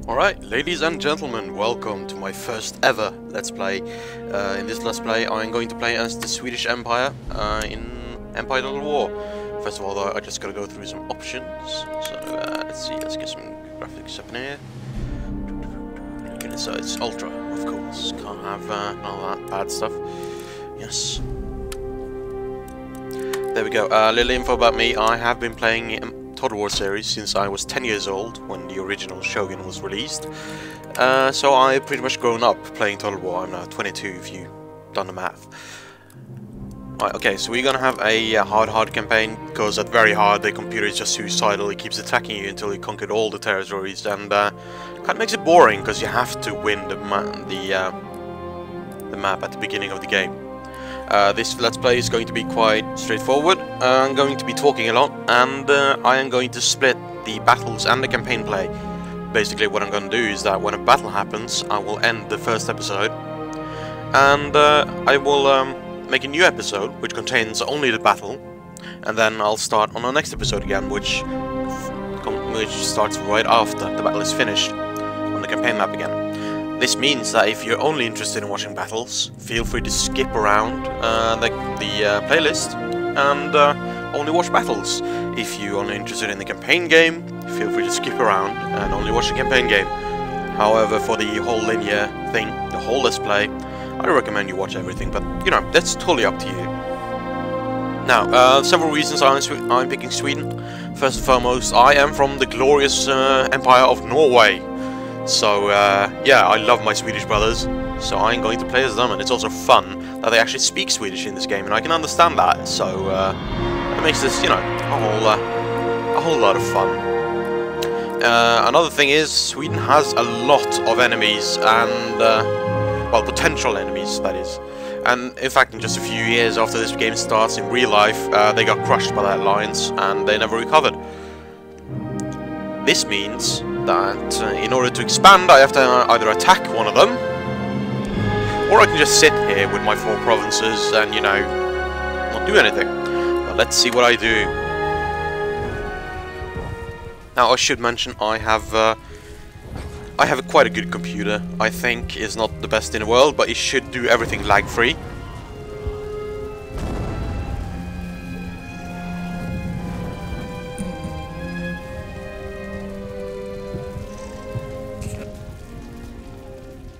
Alright, ladies and gentlemen, welcome to my first ever Let's Play. In this Let's Play, I'm going to play as the Swedish Empire in Empire Total War. First of all, though, I just gotta go through some options. So, let's see, let's get some graphics up in here. Okay, so it's Ultra, of course. Can't have none of that bad stuff. Yes. There we go. Little info about me. I have been playing Total War series since I was 10 years old when the original Shogun was released. So I've pretty much grown up playing Total War. I'm now 22 if you've done the math. Right, okay, so we're gonna have a hard campaign, because at very hard the computer is just suicidal. It keeps attacking you until you conquered all the territories, and kind of makes it boring because you have to win the map at the beginning of the game. This Let's Play is going to be quite straightforward. I'm going to be talking a lot, and I am going to split the battles and the campaign play. Basically what I'm going to do is that when a battle happens, I will end the first episode, and I will make a new episode which contains only the battle, and then I'll start on the next episode again, which starts right after the battle is finished on the campaign map again. This means that if you're only interested in watching battles, feel free to skip around the playlist and only watch battles. If you're only interested in the campaign game, feel free to skip around and only watch the campaign game. However, for the whole linear thing, the whole Let's Play, I recommend you watch everything, but you know, that's totally up to you. Now, several reasons I'm picking Sweden. First and foremost, I am from the glorious Empire of Norway. So, yeah, I love my Swedish brothers, so I'm going to play as them, and it's also fun that they actually speak Swedish in this game, and I can understand that, so, it makes this, you know, a whole lot of fun. Another thing is, Sweden has a lot of enemies, and, well, potential enemies, that is. And, in fact, in just a few years after this game starts in real life, they got crushed by the Alliance, and they never recovered. This means that in order to expand, I have to either attack one of them, or I can just sit here with my 4 provinces and, you know, not do anything. But let's see what I do. Now, I should mention I have quite a good computer. I think it's not the best in the world, but it should do everything lag-free.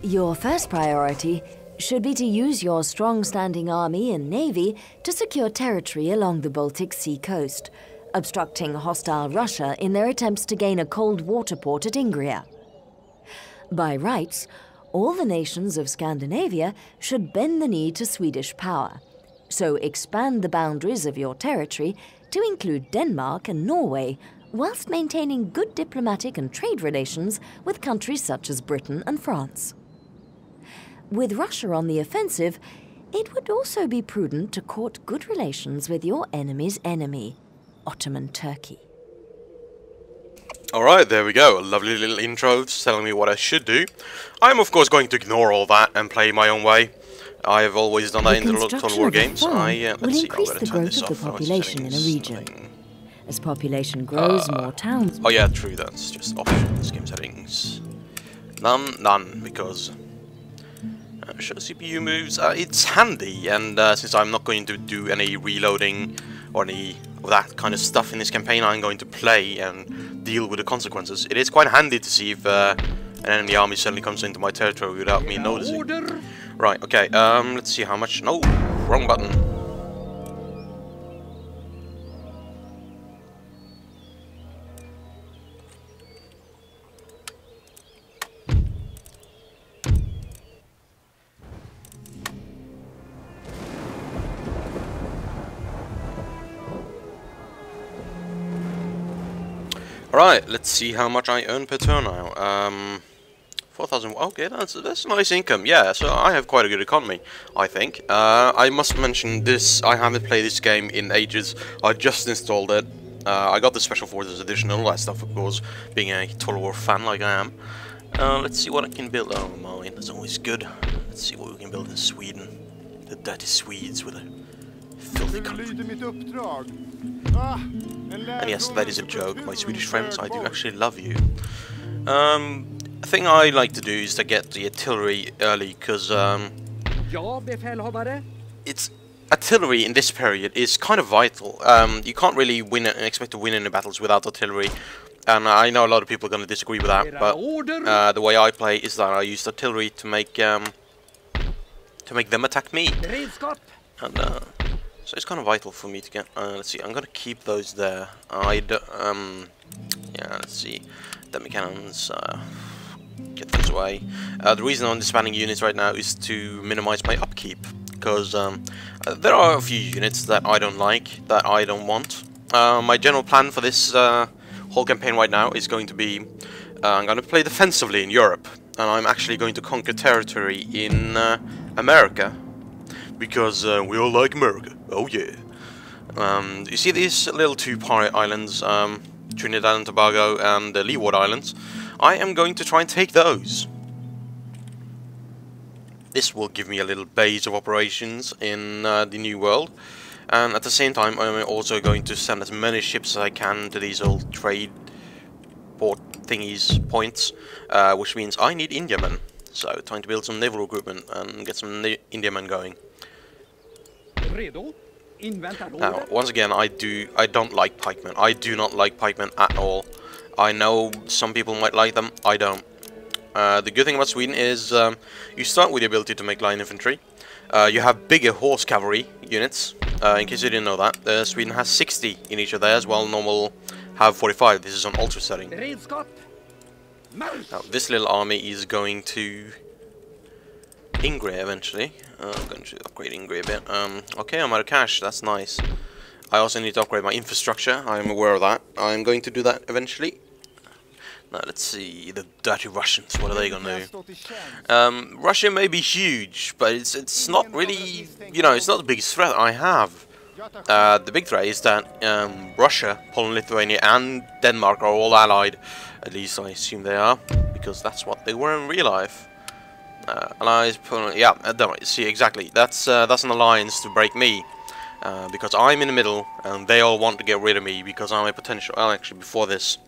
Your first priority should be to use your strong standing army and navy to secure territory along the Baltic Sea coast, obstructing hostile Russia in their attempts to gain a cold water port at Ingria. By rights, all the nations of Scandinavia should bend the knee to Swedish power, so expand the boundaries of your territory to include Denmark and Norway, whilst maintaining good diplomatic and trade relations with countries such as Britain and France. With Russia on the offensive, it would also be prudent to court good relations with your enemy's enemy, Ottoman Turkey. Alright, there we go. A lovely little intro telling me what I should do. I'm of course going to ignore all that and play my own way. I've always done that in the Total War games. Will increase the growth of the population in a region. As population grows, more towns... Oh yeah, true, that's just options, game settings. None, because... show CPU moves. It's handy, and since I'm not going to do any reloading or any of that kind of stuff in this campaign, I'm going to play and deal with the consequences. It is quite handy to see if an enemy army suddenly comes into my territory without me noticing. Right, okay, let's see how much... No, wrong button. Alright, let's see how much I earn per turn now. 4,000, okay, that's a nice income, yeah, so I have quite a good economy, I think. I must mention this, I haven't played this game in ages, I just installed it. I got the Special Forces Edition and all that stuff, of course, being a Total War fan like I am. Let's see what I can build. Oh, mine, that's always good. Let's see what we can build in Sweden. The dirty Swedes with a filthy country. And yes, that is a joke, my Swedish friends, I do actually love you. thing I like to do is to get the artillery early, because it's artillery in this period is kind of vital. You can't really win and expect to win any battles without artillery, and I know a lot of people are going to disagree with that. But the way I play is that I use artillery to make them attack me, and so it's kind of vital for me to get. Let's see, I'm going to keep those there. Yeah, let's see, demi cannons. Get those away. The reason I'm disbanding units right now is to minimize my upkeep, because there are a few units that I don't like, that I don't want. My general plan for this whole campaign right now is going to be I'm going to play defensively in Europe, and I'm actually going to conquer territory in America, because we all like America. Oh yeah. You see these little two pirate islands, Trinidad and Tobago and the Leeward Islands? I am going to try and take those. This will give me a little base of operations in the New World, and at the same time I'm also going to send as many ships as I can to these old trade port thingies points, which means I need Indiamen. So time to build some naval recruitment and get some Indiamen going. Now, once again, I don't like pikemen. I do not like pikemen at all. I know some people might like them, I don't. The good thing about Sweden is you start with the ability to make line infantry. You have bigger horse cavalry units, in case you didn't know that. Sweden has 60 in each of theirs, while normal have 45. This is on ultra setting. Now, this little army is going to Ingrid eventually. I'm going to upgrade Ingrid a bit. Okay, I'm out of cash, that's nice. I also need to upgrade my infrastructure, I'm aware of that. I'm going to do that eventually. Now let's see, the dirty Russians, what are they gonna do? Russia may be huge, but it's not really, you know, it's not the biggest threat I have. The big threat is that Russia, Poland, Lithuania and Denmark are all allied. At least I assume they are, because that's what they were in real life. Allies, Poland, yeah, Denmark, see exactly, that's an alliance to break me. Because I'm in the middle, and they all want to get rid of me because I'm a potential. Well, actually, before this,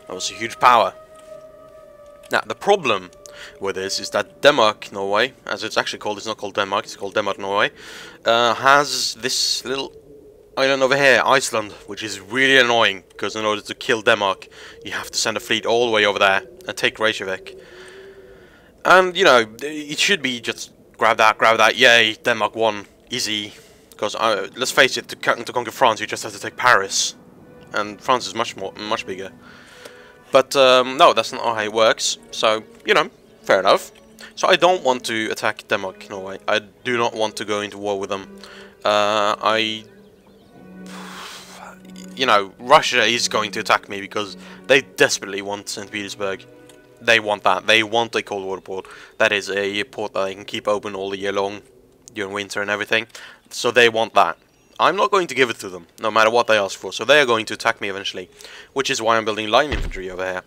I was a huge power. Now, the problem with this is that Denmark, Norway, as it's actually called, it's not called Denmark, it's called Denmark, Norway, has this little island over here, Iceland, which is really annoying, because in order to kill Denmark, you have to send a fleet all the way over there and take Reykjavik. And, you know, it should be just grab that, yay, Denmark won, easy. Because let's face it, to conquer France, you just have to take Paris, and France is much bigger. But no, that's not how it works. So you know, fair enough. So I don't want to attack Denmark, Norway. I do not want to go into war with them. You know, Russia is going to attack me because they desperately want St. Petersburg. They want that. They want a cold water port. That is a port that they can keep open all the year long, during winter and everything. So they want that. I'm not going to give it to them, no matter what they ask for. So they are going to attack me eventually, which is why I'm building line infantry over here.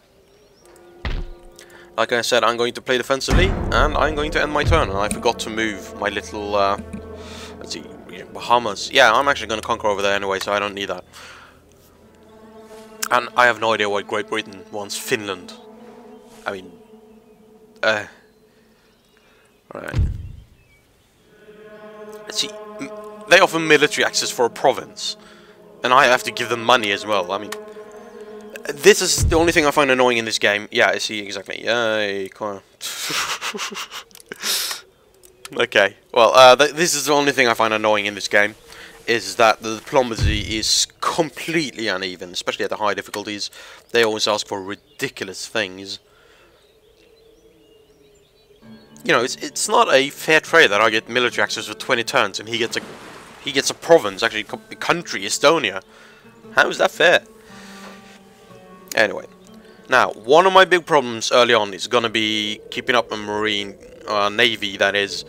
Like I said, I'm going to play defensively, and I'm going to end my turn. And I forgot to move my little, let's see, Bahamas. Yeah, I'm actually going to conquer over there anyway, so I don't need that. And I have no idea why Great Britain wants Finland. I mean, right. Let's see. They offer military access for a province, and I have to give them money as well. I mean, this is the only thing I find annoying in this game. Yeah, I see exactly. Yay, come on. Okay, well, this is the only thing I find annoying in this game, is that the diplomacy is completely uneven, especially at the high difficulties. They always ask for ridiculous things. You know, it's not a fair trade that I get military access for 20 turns and he gets a province, actually a country, Estonia. How is that fair? Anyway, now one of my big problems early on is gonna be keeping up a marine navy, that is,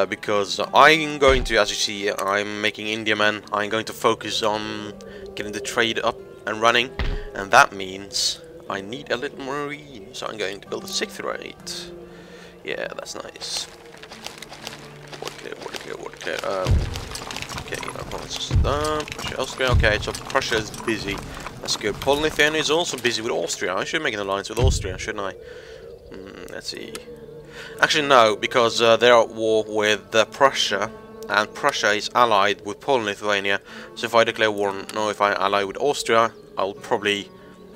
because I'm going to, as you see, I'm making Indiamen. I'm going to focus on getting the trade up and running, and that means I need a little marine. So I'm going to build a 6th rate. Yeah, that's nice. Water clear. Okay, you know, provinces done. Prussia, Austria. Okay, so Prussia is busy. That's good. Poland, Lithuania is also busy with Austria. I should make an alliance with Austria, shouldn't I? Let's see. Actually, no, because they're at war with Prussia, and Prussia is allied with Poland and Lithuania. So if I declare war, no, if I ally with Austria, I'll probably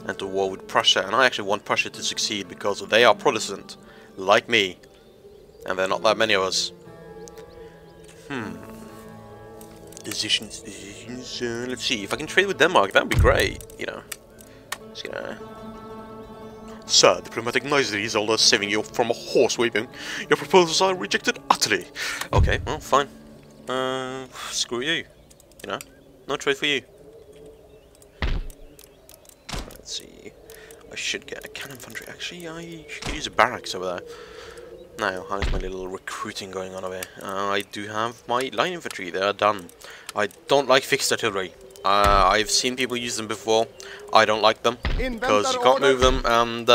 enter war with Prussia. And I actually want Prussia to succeed because they are Protestant, like me, and there are not that many of us. Decisions. Let's see if I can trade with Denmark. That'd be great. You know. Just gonna. Sir, diplomatic niceties are saving you from a horse weeping. Your proposals are rejected utterly. Okay, well, fine. Screw you. You know, no trade for you. Let's see. I should get a cannon foundry. Actually, I should use a barracks over there. Now, how's my little recruiting going on over here? I do have my line infantry. They are done. I don't like fixed artillery. I've seen people use them before. I don't like them because you can't move them. And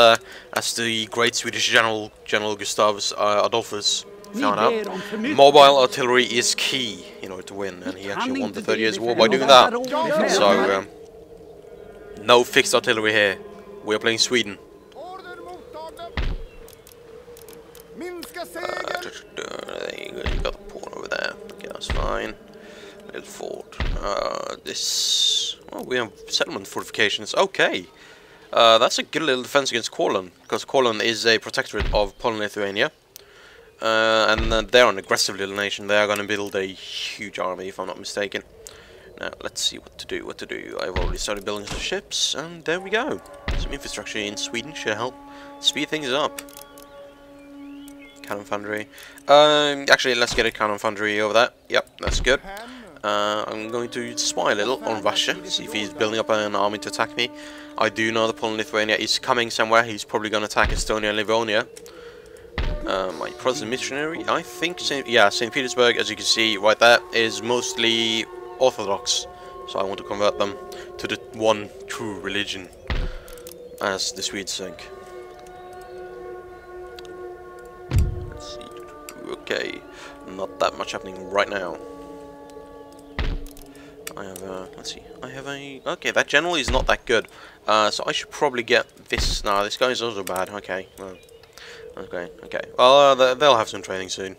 as the great Swedish General Gustavus Adolphus found out, mobile artillery is key in order to win. And he actually won the 30 Years' War by doing that. So, no fixed artillery here. We are playing Sweden. You got the port over there. Okay, that's fine. Little fort. This. Oh, we have settlement fortifications. Okay. That's a good little defense against Courland, because Courland is a protectorate of Poland and Lithuania. And they're an aggressive little nation. They are going to build a huge army, if I'm not mistaken. Now, let's see what to do. I've already started building some ships, and there we go. Some infrastructure in Sweden should help speed things up. Cannon foundry. Actually, let's get a cannon foundry over there. Yep, that's good. I'm going to spy a little on Russia, see if he's building up an army to attack me. I do know that Poland and Lithuania is coming somewhere. He's probably going to attack Estonia and Livonia. My Protestant missionary, I think, St. Petersburg, as you can see right there, is mostly Orthodox. So I want to convert them to the one true religion, as the Swedes think. Let's see. Okay, not that much happening right now. I have let's see, okay, that general is not that good, so I should probably get this. No, this guy is also bad. Okay, well, okay, well, they'll have some training soon.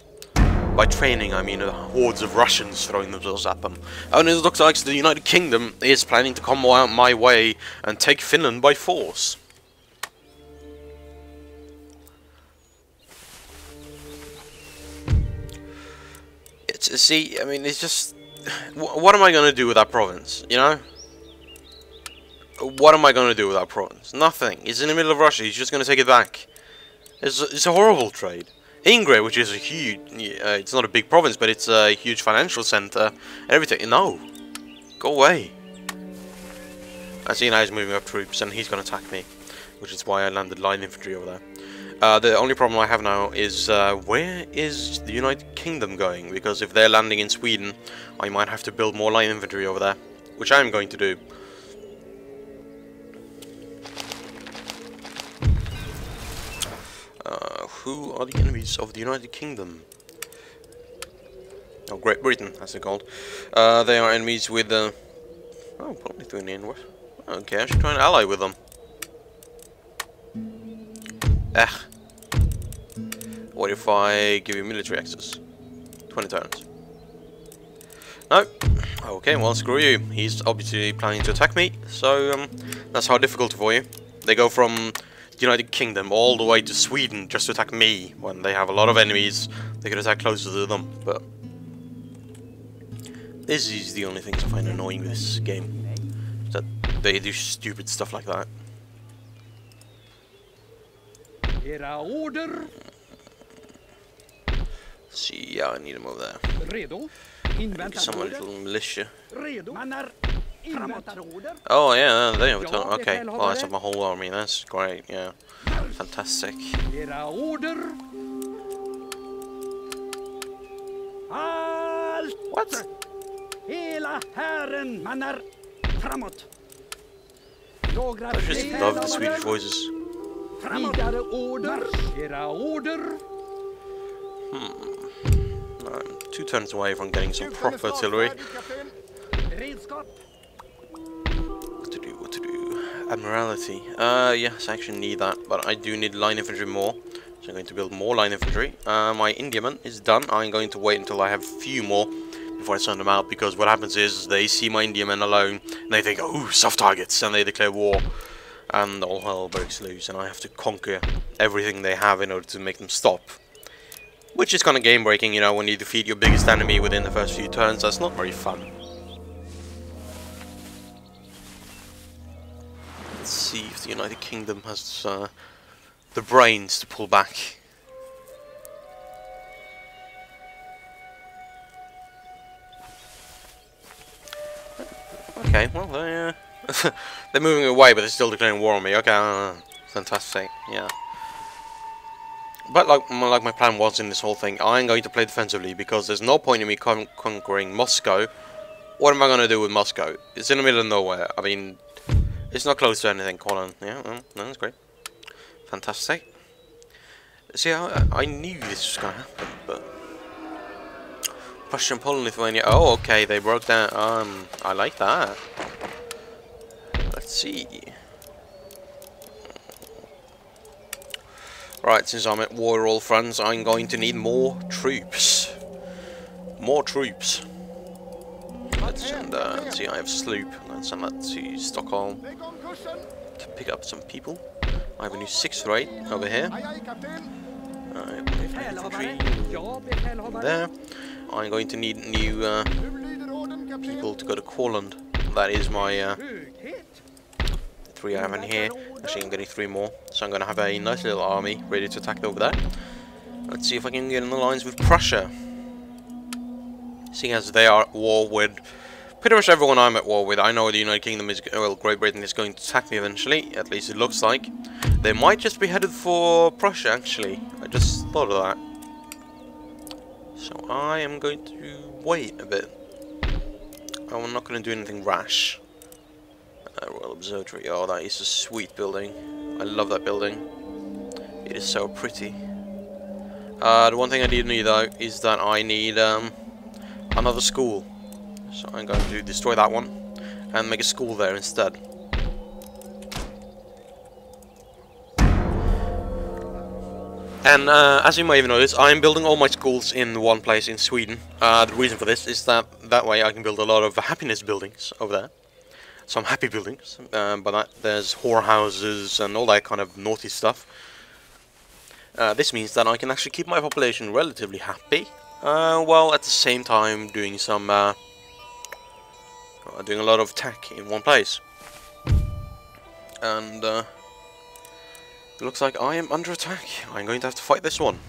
By training, I mean hordes of Russians throwing themselves at them. And it looks like the United Kingdom is planning to come my way and take Finland by force. See, I mean, it's just... What am I going to do with that province, you know? What am I going to do with that province? Nothing. It's in the middle of Russia. He's just going to take it back. It's a horrible trade. Ingrid, which is a huge... it's not a big province, but it's a huge financial center. Everything. No. Go away. I see now he's moving up troops, and he's going to attack me. Which is why I landed line infantry over there. The only problem I have now is where is the United Kingdom going? Because if they're landing in Sweden, I might have to build more line infantry over there, which I am going to do. Who are the enemies of the United Kingdom? Oh, Great Britain, as they're called. They are enemies with oh, probably Lithuanian. Okay, I should try and ally with them. What if I give you military access? 20 turns. No. Okay, well, screw you. He's obviously planning to attack me, so that's how difficult for you. They go from the United Kingdom all the way to Sweden just to attack me, when they have a lot of enemies. They could attack closer to them, but... This is the only things I find annoying with this game. That they do stupid stuff like that. Era order. See, yeah, I need him over there. Redo. Some little militia. Redo. Oh yeah, they have a ton. Okay, well, that's my whole army. That's great. Yeah, fantastic. Era order. Allt. What? Hela herren mannar framåt. I just love the Swedish voices. Vidare order. Era order. I'm 2 turns away from getting some proper artillery. What to do? Admiralty. Yes, I actually need that, but I do need line infantry more. So I'm going to build more line infantry. My Indiaman is done. I'm going to wait until I have a few more before I send them out, because what happens is they see my Indiaman alone and they think, oh, soft targets, and they declare war. And all hell breaks loose, and I have to conquer everything they have in order to make them stop. Which is kind of game breaking, you know, when you defeat your biggest enemy within the first few turns. That's not very fun. Let's see if the United Kingdom has the brains to pull back. Okay, well, they're moving away, but they're still declaring war on me. Okay, fantastic, yeah. But like my plan was in this whole thing, I'm going to play defensively, because there's no point in me conquering Moscow. What am I going to do with Moscow? It's in the middle of nowhere. I mean, it's not close to anything. Hold on. Yeah, well, no, that's great. Fantastic. See, I knew this was going to happen, but... Prussia, Poland, Lithuania. Oh, okay, they broke down. I like that. Let's see. Right, since I'm at war with all fronts, I'm going to need more troops. More troops. Let's send, see, I have sloop. I'm going to send that to Stockholm to pick up some people. I have a new 6th rate over here. There. I'm going to need new people to go to Courland. That is my 3 I have in here. Actually, I'm getting 3 more, so I'm going to have a nice little army ready to attack over there. Let's see if I can get in the lines with Prussia. Seeing as they are at war with pretty much everyone I'm at war with. I know the United Kingdom is, well, Great Britain is going to attack me eventually, at least it looks like. They might just be headed for Prussia, actually. I just thought of that. So I am going to wait a bit. I'm not going to do anything rash. Royal Observatory. Oh, that is a sweet building. I love that building. It is so pretty. The one thing I do need though is that I need another school. So I'm going to destroy that one and make a school there instead. And as you may have noticed, I'm building all my schools in one place in Sweden. The reason for this is that way I can build a lot of happiness buildings over there. Some happy buildings, but that there's whorehouses and all that kind of naughty stuff. This means that I can actually keep my population relatively happy, while at the same time doing some doing a lot of tech in one place. And it looks like I am under attack. I'm going to have to fight this one.